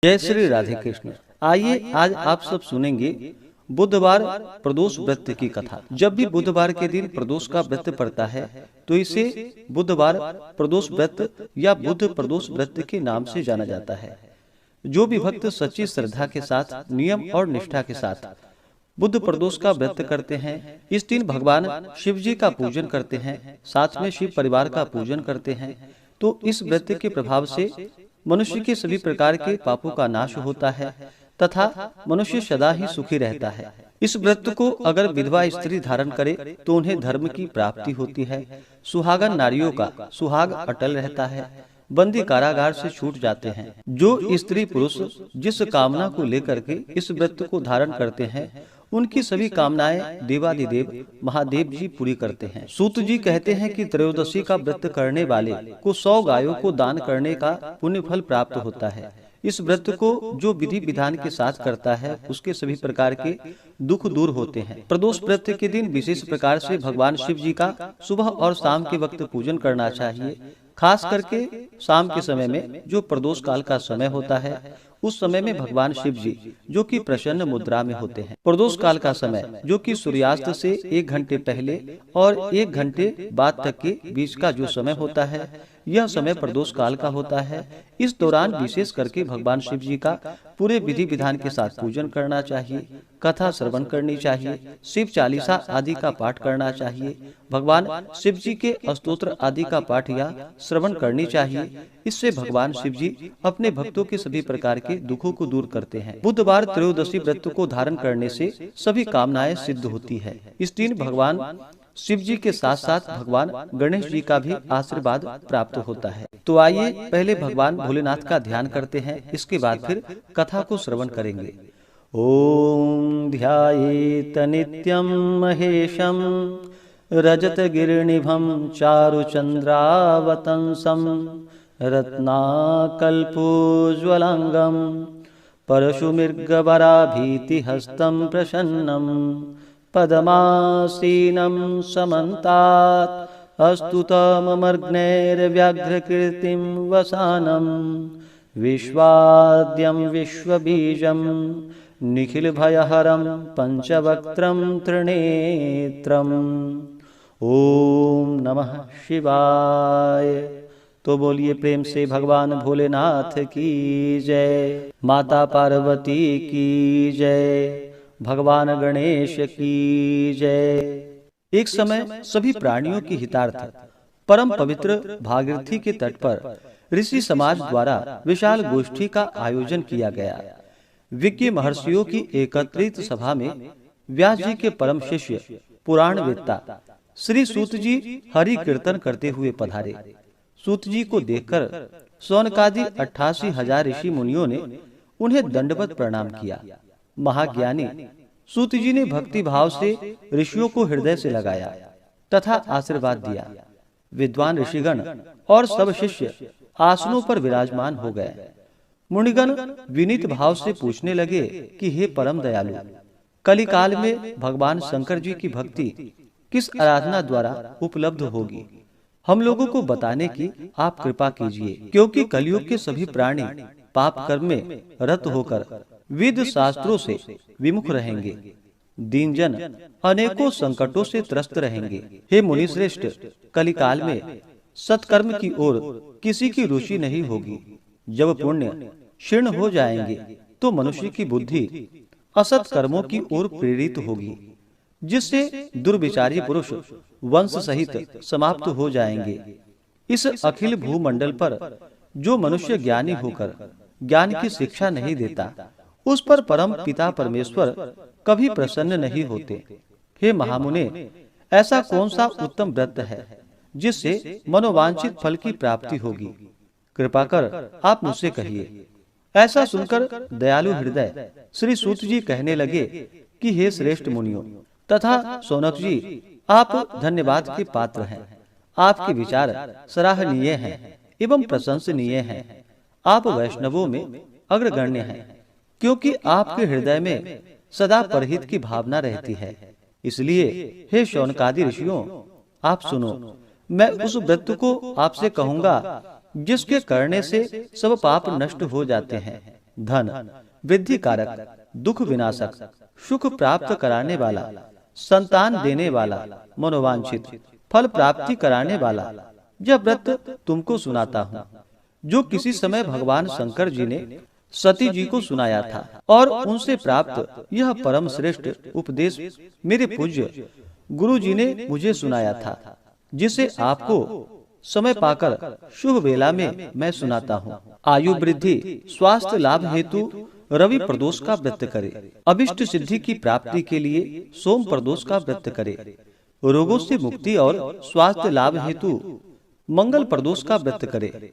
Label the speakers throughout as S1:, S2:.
S1: जय श्री राधे कृष्ण। आइए आज आप सब सुनेंगे बुधवार प्रदोष व्रत की कथा। जब भी बुधवार के दिन प्रदोष का व्रत पड़ता है तो इसे बुधवार प्रदोष व्रत या बुध प्रदोष व्रत के नाम से जाना जाता है। जो भी भक्त सच्ची श्रद्धा के साथ, नियम और निष्ठा के साथ बुध प्रदोष का व्रत करते हैं, इस दिन भगवान शिव जी का पूजन करते हैं, साथ में शिव परिवार का पूजन करते हैं, तो इस व्रत के प्रभाव से मनुष्य के सभी प्रकार के पापों का नाश होता है तथा मनुष्य सदा ही सुखी रहता है। इस व्रत को अगर विधवा स्त्री धारण करे तो उन्हें धर्म की प्राप्ति होती है। सुहागन नारियों का सुहाग अटल रहता है, बंदी कारागार से छूट जाते हैं। जो स्त्री पुरुष जिस कामना को लेकर के इस व्रत को धारण करते हैं, उनकी सभी कामनाएं देवादिदेव महादेव जी पूरी करते हैं। सूत जी कहते हैं कि त्रयोदशी का व्रत करने वाले को 100 गायों को दान करने का पुण्य फल प्राप्त होता है। इस व्रत को जो विधि विधान के साथ करता है उसके सभी प्रकार के दुख दूर होते हैं। प्रदोष व्रत के दिन विशेष प्रकार से भगवान शिव जी का सुबह और शाम के वक्त पूजन करना चाहिए। खास करके शाम के समय में जो प्रदोष काल का समय होता है, उस समय में भगवान शिव जी जो कि प्रसन्न मुद्रा में होते हैं। प्रदोष काल का समय जो कि सूर्यास्त से 1 घंटे पहले और 1 घंटे बाद तक के बीच का जो समय होता है, यह समय प्रदोष काल का होता है। इस दौरान विशेष करके भगवान शिव जी का पूरे विधि विधान के साथ पूजन करना चाहिए, कथा श्रवण करनी चाहिए, शिव चालीसा आदि का पाठ करना चाहिए, भगवान शिव जी के स्तोत्र आदि का पाठ या श्रवण करनी चाहिए। इससे भगवान शिव जी अपने भक्तों के सभी प्रकार के दुखों को दूर करते हैं। बुधवार त्रयोदशी व्रत को धारण करने से सभी कामनाएं सिद्ध होती है। इस दिन भगवान शिव जी के साथ साथ भगवान गणेश जी का भी आशीर्वाद प्राप्त होता है। तो आइए पहले भगवान भोलेनाथ का ध्यान करते हैं, इसके बाद फिर कथा को श्रवण करेंगे। ओम ध्यायेत नित्यं महेशं रजतगिरिनिभं चारुचंद्रावतंसं रत्नाकल्पोज्ज्वलांगं परशुमृगवराभीतिहस्तं प्रसन्नं पद्मासीनं समन्तात् अस्तुतममर्ग्नैर्व्याघ्रकीर्तिं वसानं विश्वाद्यं विश्वबीजं निखिलभयहरं पंचवक्त्रं त्रिनेत्रम्। ओम नमः शिवाय। तो बोलिए प्रेम से भगवान भोलेनाथ की जय, माता पार्वती की जय, भगवान गणेश की जय। एक समय सभी प्राणियों की हितार्थ परम पवित्र भागीरथी के तट पर ऋषि समाज द्वारा विशाल गोष्ठी का आयोजन किया गया। विज्ञ महर्षियों की एकत्रित सभा में व्यास जी के परम शिष्य पुराण वेत्ता श्री सूत जी हरि कीर्तन करते हुए पधारे। सूत जी को देखकर सौनकादि 88,000 ऋषि मुनियों ने उन्हें दंडवत प्रणाम किया। महाज्ञानी सूत जी ने भक्ति भाव से ऋषियों को हृदय से लगाया तथा आशीर्वाद दिया। विद्वान ऋषिगण और सब शिष्य आसनों पर विराजमान हो गए। मुनिगण विनीत भाव से पूछने लगे कि हे परम दयालु, कलिकाल में भगवान शंकर जी की भक्ति किस आराधना द्वारा उपलब्ध होगी, हम लोगों को बताने की आप कृपा कीजिए, क्योंकि कलयुग के सभी प्राणी पाप कर्म में रत होकर वेद शास्त्रों से विमुख रहेंगे। दीनजन अनेकों संकटों से त्रस्त रहेंगे। हे मुनि श्रेष्ठ, कलिकाल में सत्कर्म की ओर किसी की रुचि नहीं होगी। जब पुण्य क्षीण हो जाएंगे तो मनुष्य की बुद्धि असत कर्मों की ओर प्रेरित होगी, जिससे दुर्विचारी पुरुष वंश सहित समाप्त हो जाएंगे। इस अखिल भूमंडल पर जो मनुष्य ज्ञानी होकर ज्ञान की शिक्षा नहीं देता, उस पर परम पिता परमेश्वर कभी प्रसन्न नहीं होते। हे महामुने, ऐसा कौन सा उत्तम व्रत है जिससे मनोवांछित फल की प्राप्ति होगी? कृपा कर आप मुझसे कहिए। ऐसा सुनकर दयालु हृदय श्री सूत जी कहने लगे कि हे श्रेष्ठ मुनियों तथा सौनक जी, आप धन्यवाद के पात्र हैं। आपके विचार सराहनीय हैं एवं प्रशंसनीय हैं। आप वैष्णवों में अग्रगण्य हैं, क्योंकि आपके हृदय में सदा परहित की भावना रहती है। इसलिए हे शौनकादि ऋषियों, आप सुनो। मैं उस व्रत को आपसे कहूंगा जिसके करने से सब पाप नष्ट हो जाते हैं, धन वृद्धि कारक, दुख विनाशक, सुख प्राप्त कराने वाला, संतान देने वाला, मनोवांछित फल प्राप्ति कराने वाला, यह व्रत तुमको सुनाता हूँ, जो किसी समय भगवान शंकर जी ने सती जी को सुनाया था और उनसे प्राप्त यह परम श्रेष्ठ उपदेश मेरे पूज्य गुरु जी ने मुझे सुनाया था, जिसे आपको समय पाकर शुभ वेला में मैं सुनाता हूँ। आयु वृद्धि, स्वास्थ्य लाभ हेतु रवि प्रदोष का व्रत करे। अभिष्ट सिद्धि की प्राप्ति के लिए सोम प्रदोष का व्रत करे। रोगों से मुक्ति और स्वास्थ्य लाभ हेतु मंगल प्रदोष का व्रत करे।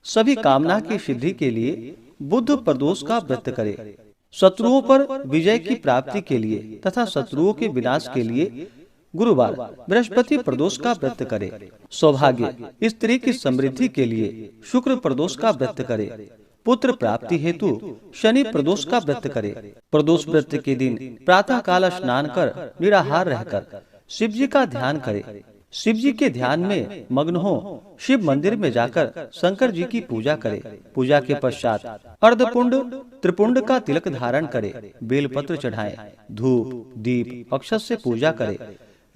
S1: सभी कामना की सिद्धि के लिए बुध प्रदोष का व्रत करे। शत्रुओं पर विजय की प्राप्ति के लिए तथा शत्रुओं के विनाश के लिए गुरुवार बृहस्पति प्रदोष का व्रत करे। सौभाग्य, स्त्री की समृद्धि के लिए शुक्र प्रदोष का व्रत करे। पुत्र प्राप्ति हेतु शनि प्रदोष का व्रत करे। प्रदोष व्रत के दिन प्रातः काल स्नान कर निराहार रहकर शिव जी का ध्यान करे। शिव जी के ध्यान में मग्न हो शिव मंदिर में जाकर शंकर जी की पूजा करे। पूजा के पश्चात अर्धपुंड त्रिपुंड का तिलक धारण करे। बेलपत्र चढ़ाएं, धूप दीप अक्षत से पूजा करे।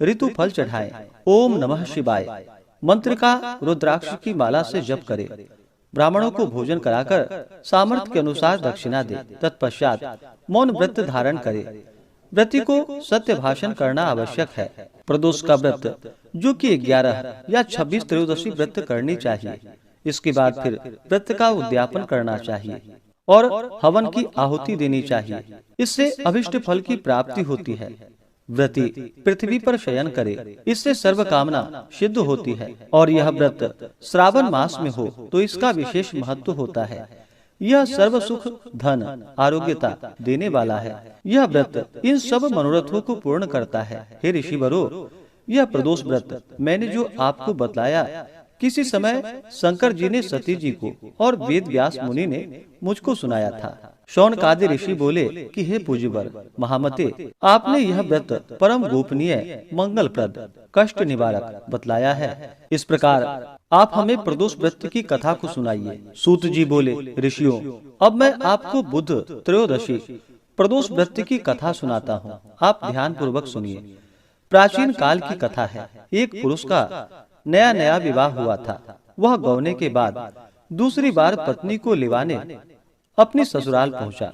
S1: ऋतु फल चढ़ाएं। ओम नमः शिवाय मंत्र का रुद्राक्ष की माला से जप करे। ब्राह्मणों को भोजन कराकर सामर्थ्य के अनुसार दक्षिणा दे। तत्पश्चात मौन व्रत धारण करे। व्रती को सत्य भाषण करना आवश्यक है। प्रदोष का व्रत जो कि 11 या 26 त्रयोदशी व्रत करनी चाहिए। इसके बाद फिर व्रत का उद्यापन करना चाहिए और हवन की आहुति देनी चाहिए। इससे अभिष्ट फल की प्राप्ति होती है। व्रती पृथ्वी पर शयन करे, इससे सर्व कामना सिद्ध होती है। और यह व्रत श्रावण मास में हो तो इसका विशेष महत्व होता है। यह सर्व सुख धन आरोग्यता देने वाला है। यह व्रत इन सब मनोरथों को पूर्ण करता है। हे ऋषिवरों, यह प्रदोष व्रत मैंने जो आपको बतलाया, किसी समय शंकर जी ने सती जी को और वेद व्यास मुनि ने मुझको सुनाया था। शौनकादि ऋषि बोले कि हे पूज्यवर महामते, आपने यह व्रत परम गोपनीय मंगलप्रद कष्ट निवारक बतलाया है। इस प्रकार आप हमें प्रदोष व्रत की कथा को सुनाइए। सूत जी बोले, ऋषियों, अब मैं आपको बुध त्रयोदशी प्रदोष व्रत की कथा सुनाता हूँ। आप ध्यान पूर्वक सुनिए। प्राचीन काल की कथा है। एक पुरुष का नया नया विवाह हुआ था। वह गौने के बाद दूसरी बार पत्नी को लिवाने अपनी ससुराल पहुंचा।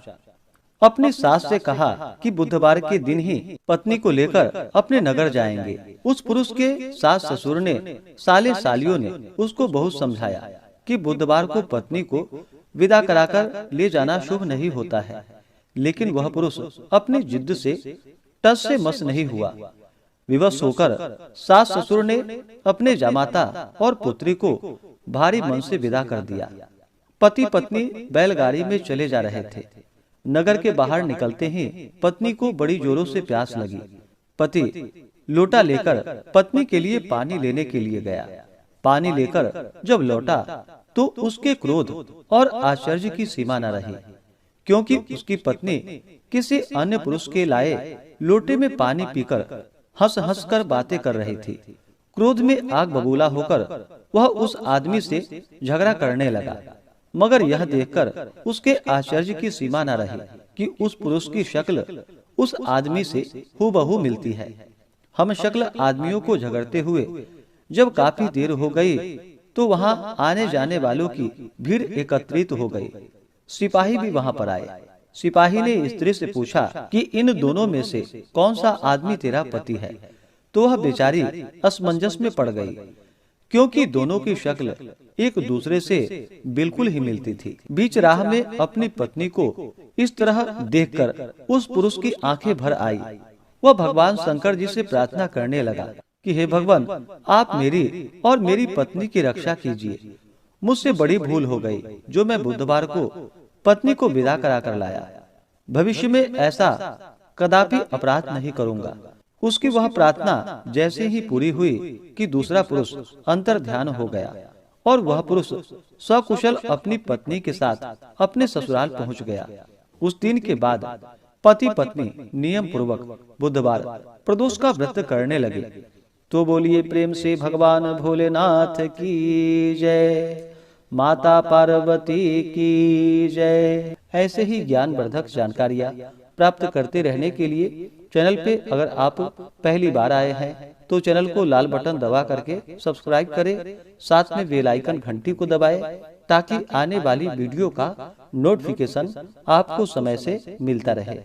S1: अपनी सास से कहा कि बुधवार के दिन ही पत्नी को लेकर अपने नगर जाएंगे। उस पुरुष के सास ससुर ने साले सालियों ने उसको बहुत समझाया कि बुधवार को पत्नी को विदा कराकर ले जाना शुभ नहीं होता है। लेकिन वह पुरुष अपनी जिद्द से टस से मस नहीं हुआ। विवश होकर सास ससुर ने अपने जामाता और पुत्री को भारी मन से विदा कर दिया। पति पत्नी बैलगाड़ी में चले जा रहे थे। नगर के बाहर निकलते ही पत्नी को बड़ी जोरों से प्यास लगी। पति लोटा लेकर पत्नी के लिए पानी लेने के लिए गया। पानी लेकर जब लौटा तो उसके क्रोध और आश्चर्य की सीमा न रही, क्योंकि उसकी पत्नी किसी अन्य पुरुष के लाए लोटे में पानी पीकर हंस हंस कर बातें कर रही थी। क्रोध में आग बबूला होकर वह उस आदमी से झगड़ा करने लगा। मगर यह देखकर उसके आश्चर्य की सीमा न रही कि उस पुरुष की शक्ल उस आदमी से हूबहू मिलती है। हम शक्ल आदमियों को झगड़ते हुए जब काफी देर हो गई तो वहां आने जाने वालों की भीड़ एकत्रित हो गई। सिपाही भी वहां पर आए। सिपाही ने स्त्री से पूछा कि इन दोनों में से कौन सा आदमी तेरा पति है। तो वह बेचारी असमंजस में पड़ गई, क्योंकि दोनों की शक्ल एक दूसरे से बिल्कुल ही मिलती थी। बीच राह में अपनी पत्नी को इस तरह देखकर उस पुरुष की आंखें भर आई। वह भगवान शंकर जी से प्रार्थना करने लगा कि हे भगवान, आप मेरी और मेरी पत्नी की रक्षा कीजिए। मुझसे बड़ी भूल हो गई जो मैं बुधवार को पत्नी को विदा करा कर लाया। भविष्य में ऐसा कदापि अपराध नहीं करूंगा। उसकी वह प्रार्थना जैसे ही पूरी हुई कि दूसरा पुरुष अंतर ध्यान हो गया और वह पुरुष सकुशल अपनी पत्नी के साथ अपने ससुराल पहुंच गया। उस दिन के बाद पति पत्नी नियम पूर्वक बुधवार प्रदोष का व्रत करने लगे। तो बोलिए प्रेम से भगवान भोलेनाथ की जय। माता पार्वती की जय। ऐसे ही ज्ञानवर्धक जानकारियाँ प्राप्त करते रहने के लिए चैनल पे अगर आप पहली बार आए हैं तो चैनल को लाल बटन दबा करके सब्सक्राइब करें, साथ में बेल आइकन घंटी को दबाएं ताकि आने वाली वीडियो का नोटिफिकेशन आपको समय से मिलता रहे।